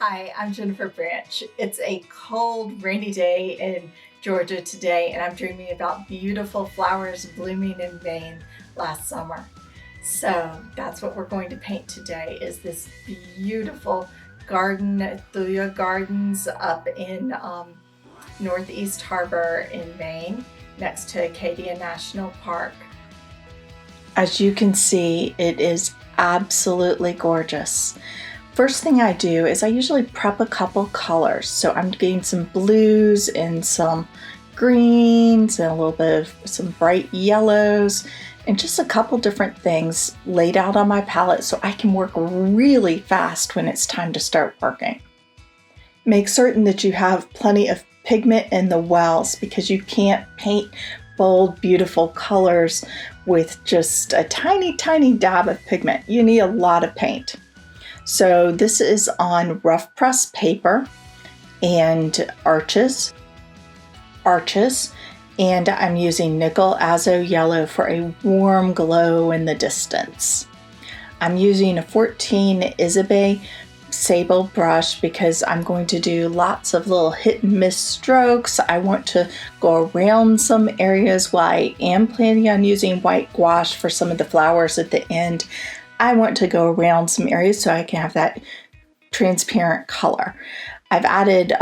Hi, I'm Jennifer Branch. It's a cold, rainy day in Georgia today, and I'm dreaming about beautiful flowers blooming in Maine last summer. So that's what we're going to paint today, is this beautiful garden, Thuya Gardens up in Northeast Harbor in Maine, next to Acadia National Park. As you can see, it is absolutely gorgeous. First thing I do is I usually prep a couple colors. So I'm getting some blues and some greens and a little bit of some bright yellows and just a couple different things laid out on my palette so I can work really fast when it's time to start working. Make certain that you have plenty of pigment in the wells because you can't paint bold, beautiful colors with just a tiny, tiny dab of pigment. You need a lot of paint. So this is on rough press paper and arches, and I'm using nickel azo yellow for a warm glow in the distance. I'm using a 14 Isabey sable brush because I'm going to do lots of little hit and miss strokes. I want to go around some areas while I am planning on using white gouache for some of the flowers at the end. I want to go around some areas so I can have that transparent color. I've added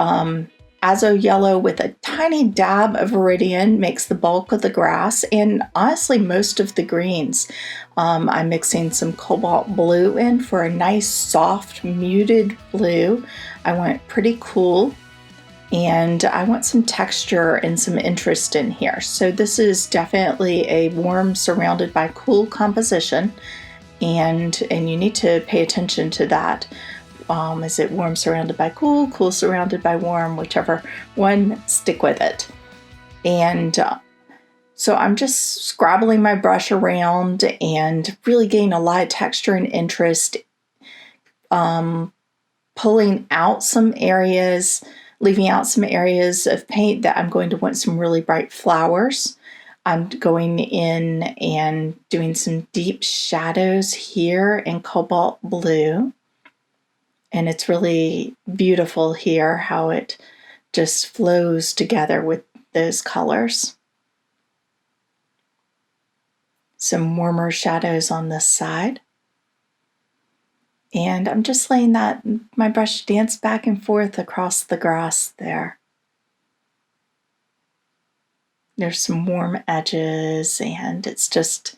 azo yellow with a tiny dab of viridian, makes the bulk of the grass, and honestly most of the greens. I'm mixing some cobalt blue in for a nice soft muted blue. I want it pretty cool, and I want some texture and some interest in here. So this is definitely a warm surrounded by cool composition. And you need to pay attention to that. Is it warm surrounded by cool, cool surrounded by warm, whichever one, stick with it. And so I'm just scrabbling my brush around and really getting a lot of texture and interest, pulling out some areas, leaving out some areas of paint that I'm going to want some really bright flowers. I'm going in and doing some deep shadows here in cobalt blue. And it's really beautiful here how it just flows together with those colors. Some warmer shadows on this side. And I'm just letting my brush dance back and forth across the grass there. There's some warm edges and it's just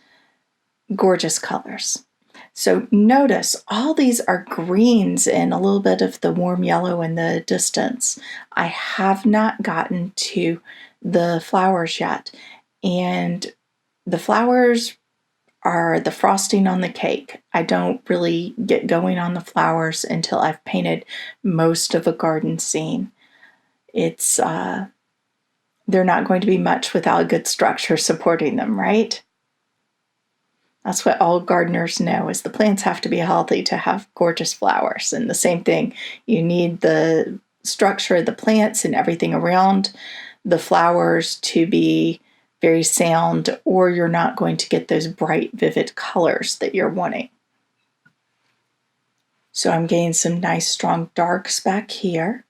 gorgeous colors. So notice all these are greens and a little bit of the warm yellow in the distance. I have not gotten to the flowers yet. And the flowers are the frosting on the cake. I don't really get going on the flowers until I've painted most of a garden scene. They're not going to be much without a good structure supporting them, right? That's what all gardeners know, is the plants have to be healthy to have gorgeous flowers. And the same thing, you need the structure of the plants and everything around the flowers to be very sound, or you're not going to get those bright, vivid colors that you're wanting. So I'm getting some nice, strong darks back here.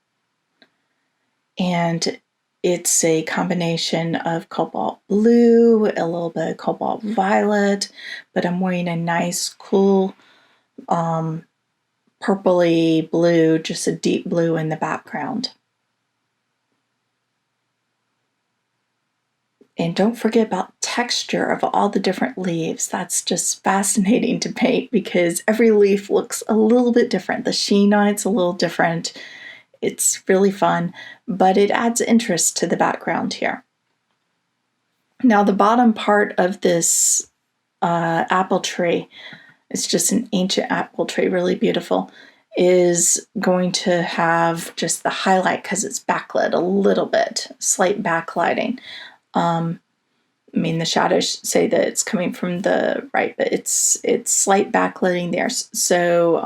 And it's a combination of cobalt blue, a little bit of cobalt violet, but I'm wearing a nice, cool, purpley blue, just a deep blue in the background. And don't forget about texture of all the different leaves. That's just fascinating to paint because every leaf looks a little bit different. The sheen on it's a little different. It's really fun, but it adds interest to the background here. Now the bottom part of this apple tree, it's just an ancient apple tree, really beautiful, is going to have just the highlight because it's backlit a little bit, slight backlighting. The shadows say that it's coming from the right, but it's slight backlighting there. So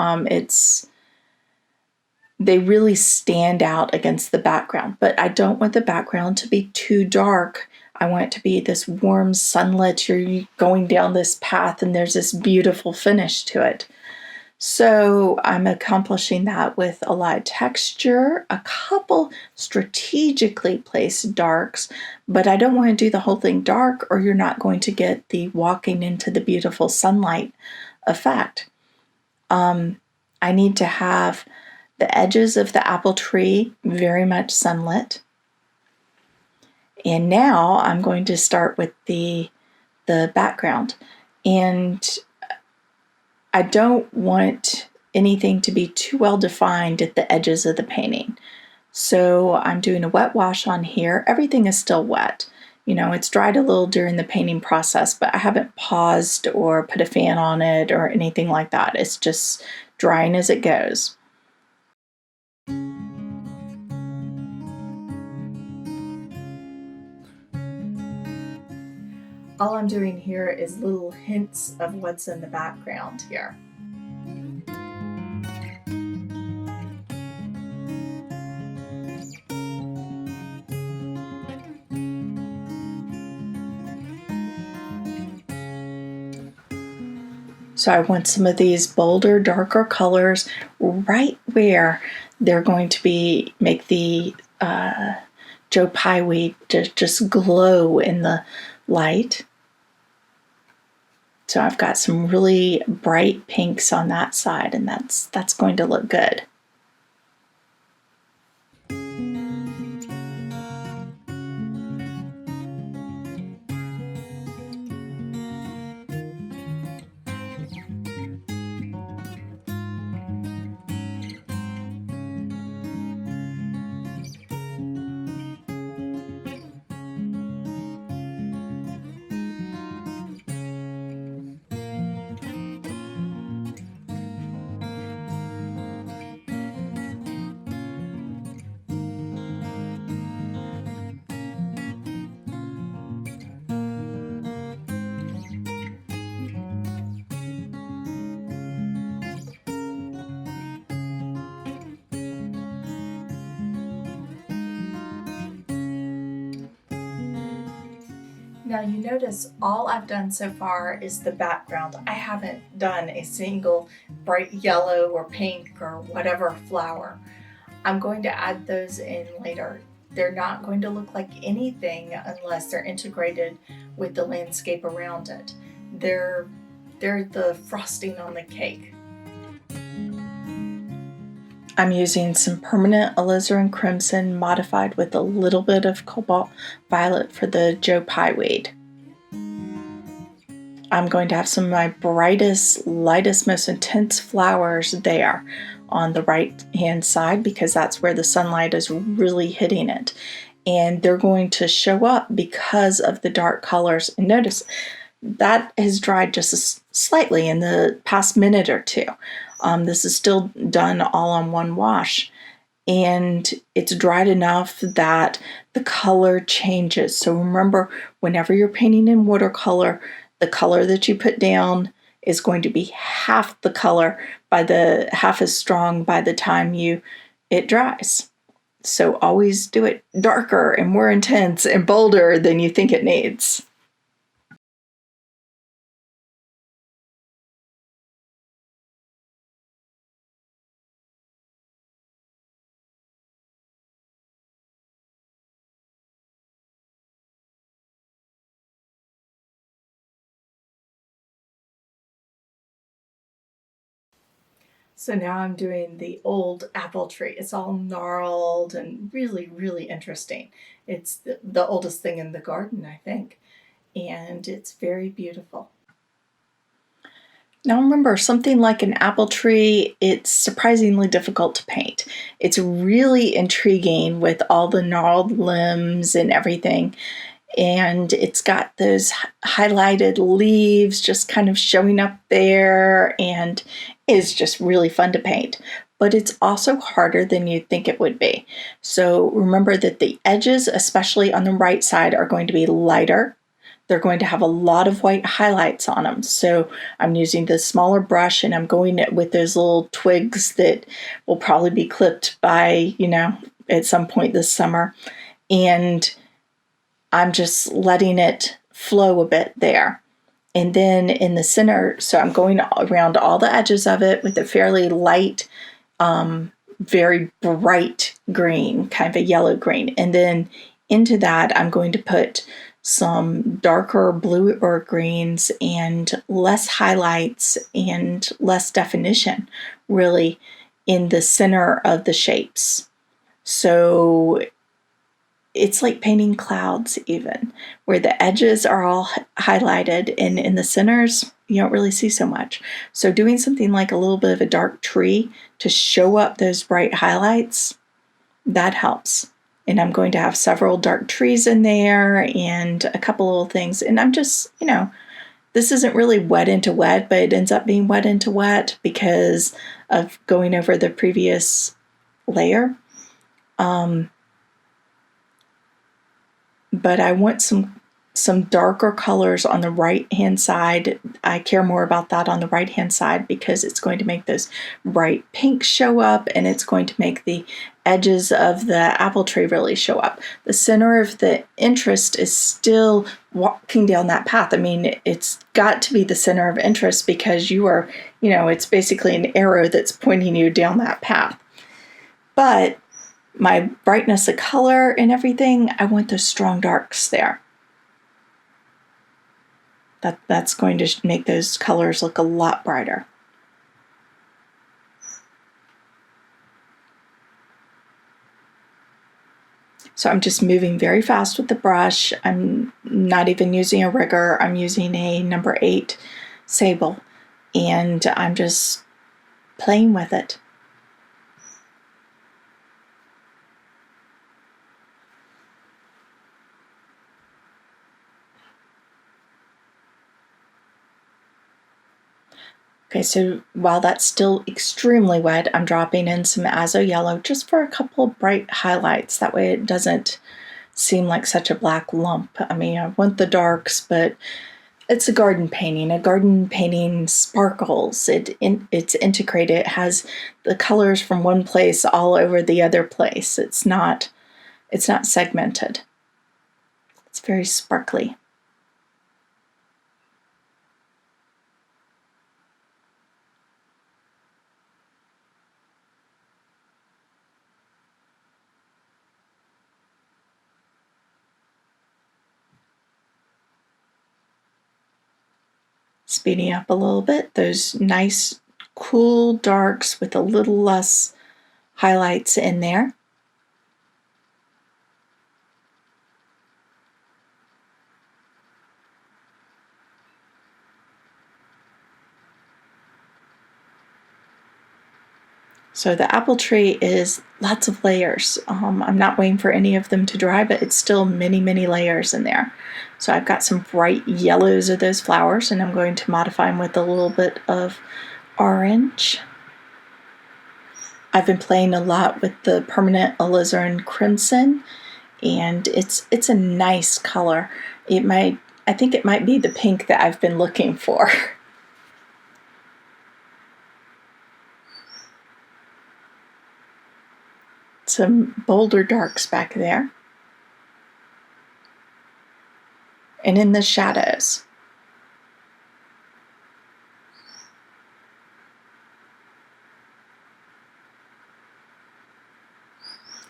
they really stand out against the background, but I don't want the background to be too dark. I want it to be this warm sunlit, you're going down this path and there's this beautiful finish to it. So I'm accomplishing that with a lot of texture, a couple strategically placed darks, but I don't want to do the whole thing dark or you're not going to get the walking into the beautiful sunlight effect. I need to have the edges of the apple tree very much sunlit. And now I'm going to start with the background. And I don't want anything to be too well defined at the edges of the painting. So I'm doing a wet wash on here. Everything is still wet. You know, it's dried a little during the painting process, but I haven't paused or put a fan on it or anything like that. It's just drying as it goes. All I'm doing here is little hints of what's in the background here. So I want some of these bolder, darker colors right where they're going to be make the Joe Pye weed just glow in the light. So I've got some really bright pinks on that side, and that's going to look good. Now you notice all I've done so far is the background. I haven't done a single bright yellow or pink or whatever flower. I'm going to add those in later. They're not going to look like anything unless they're integrated with the landscape around it. They're the frosting on the cake. I'm using some permanent alizarin crimson modified with a little bit of cobalt violet for the Joe Pye weed. I'm going to have some of my brightest, lightest, most intense flowers there on the right hand side because that's where the sunlight is really hitting it. And they're going to show up because of the dark colors. And notice that has dried just slightly in the past minute or two. This is still done all on one wash, and it's dried enough that the color changes. So remember, whenever you're painting in watercolor, the color that you put down is going to be half the color half as strong by the time it dries. So always do it darker and more intense and bolder than you think it needs. So now I'm doing the old apple tree. It's all gnarled and really, really interesting. It's the oldest thing in the garden, I think, and it's very beautiful. Now remember, something like an apple tree, it's surprisingly difficult to paint. It's really intriguing with all the gnarled limbs and everything. And it's got those highlighted leaves just kind of showing up there, and it's just really fun to paint. But it's also harder than you'd think it would be. So remember that the edges, especially on the right side, are going to be lighter. They're going to have a lot of white highlights on them. So I'm using the smaller brush and I'm going with those little twigs that will probably be clipped by, at some point this summer. And I'm just letting it flow a bit there. And then in the center, so I'm going around all the edges of it with a fairly light, very bright green, kind of a yellow green. And then into that, I'm going to put some darker blue or greens and less highlights and less definition, really, in the center of the shapes. So it's like painting clouds, even, where the edges are all highlighted and in the centers, you don't really see so much. So doing something like a little bit of a dark tree to show up those bright highlights, that helps. And I'm going to have several dark trees in there and a couple little things. And I'm just, this isn't really wet into wet, but it ends up being wet into wet because of going over the previous layer. But I want some darker colors on the right-hand side. I care more about that on the right-hand side because it's going to make those bright pinks show up, and it's going to make the edges of the apple tree really show up. The center of the interest is still walking down that path. I mean, it's got to be the center of interest because you are, it's basically an arrow that's pointing you down that path. But my brightness of color and everything, I want those strong darks there. That's going to make those colors look a lot brighter. So I'm just moving very fast with the brush. I'm not even using a rigger. I'm using a number 8 sable, and I'm just playing with it. Okay, so while that's still extremely wet, I'm dropping in some azo yellow just for a couple of bright highlights. That way it doesn't seem like such a black lump. I mean, I want the darks, but it's a garden painting. A garden painting sparkles. It's integrated. It has the colors from one place all over the other place. It's not segmented. It's very sparkly. Speeding up a little bit, those nice cool darks with a little less highlights in there. So the apple tree is lots of layers. I'm not waiting for any of them to dry, but it's still many, many layers in there. So I've got some bright yellows of those flowers, and I'm going to modify them with a little bit of orange. I've been playing a lot with the permanent alizarin crimson, and it's a nice color. I think it might be the pink that I've been looking for. Some bolder darks back there. And in the shadows.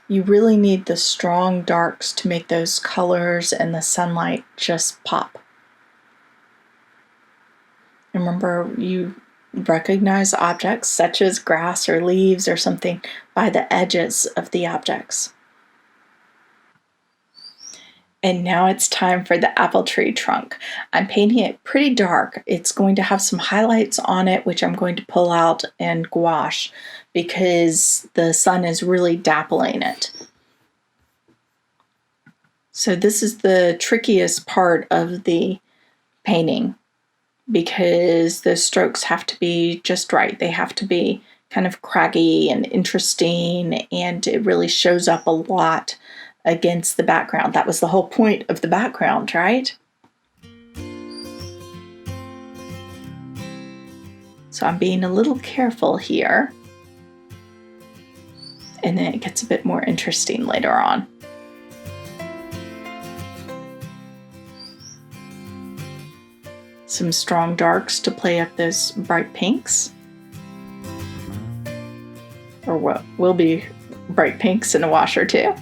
You really need the strong darks to make those colors and the sunlight just pop. And remember, you recognize objects such as grass or leaves or something by the edges of the objects. And now it's time for the apple tree trunk. I'm painting it pretty dark. It's going to have some highlights on it, which I'm going to pull out and gouache because the sun is really dappling it. So this is the trickiest part of the painting because the strokes have to be just right. They have to be kind of craggy and interesting, and it really shows up a lot against the background. That was the whole point of the background, right? So I'm being a little careful here, and then it gets a bit more interesting later on. some strong darks to play up those bright pinks. Or what will be bright pinks in a wash or two.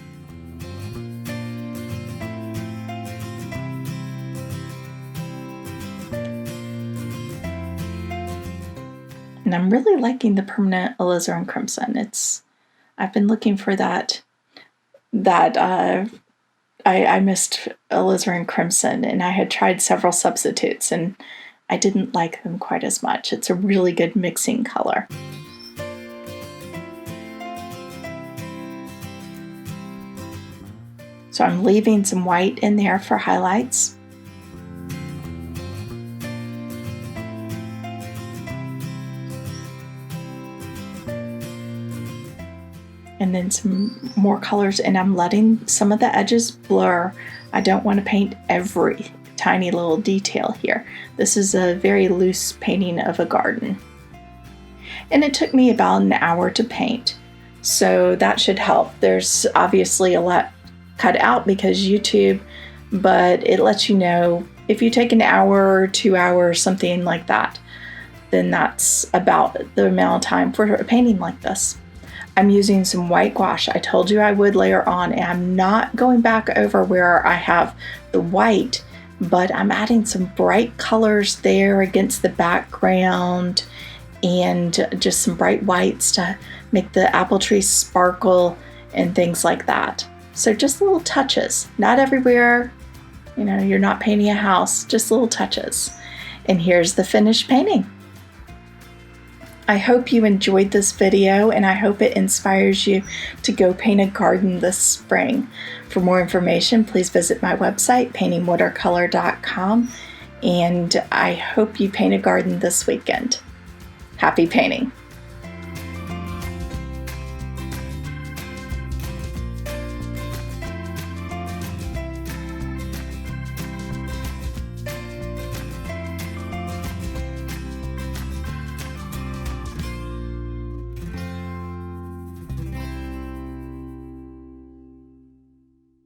And I'm really liking the permanent alizarin crimson. I've been looking for that. I missed alizarin crimson, and I had tried several substitutes, and I didn't like them quite as much. It's a really good mixing color. So I'm leaving some white in there for highlights. And then some more colors, and I'm letting some of the edges blur. I don't want to paint every tiny little detail here. This is a very loose painting of a garden. And it took me about an hour to paint, so that should help. There's obviously a lot cut out because YouTube, but it lets you know if you take an hour or 2 hours, something like that, then that's about the amount of time for a painting like this. I'm using some white gouache. I told you I would layer on, and I'm not going back over where I have the white, but I'm adding some bright colors there against the background and just some bright whites to make the apple tree sparkle and things like that. So just little touches, not everywhere, you're not painting a house, just little touches. And here's the finished painting. I hope you enjoyed this video, and I hope it inspires you to go paint a garden this spring. For more information, please visit my website, paintingwatercolor.com, and I hope you paint a garden this weekend. Happy painting!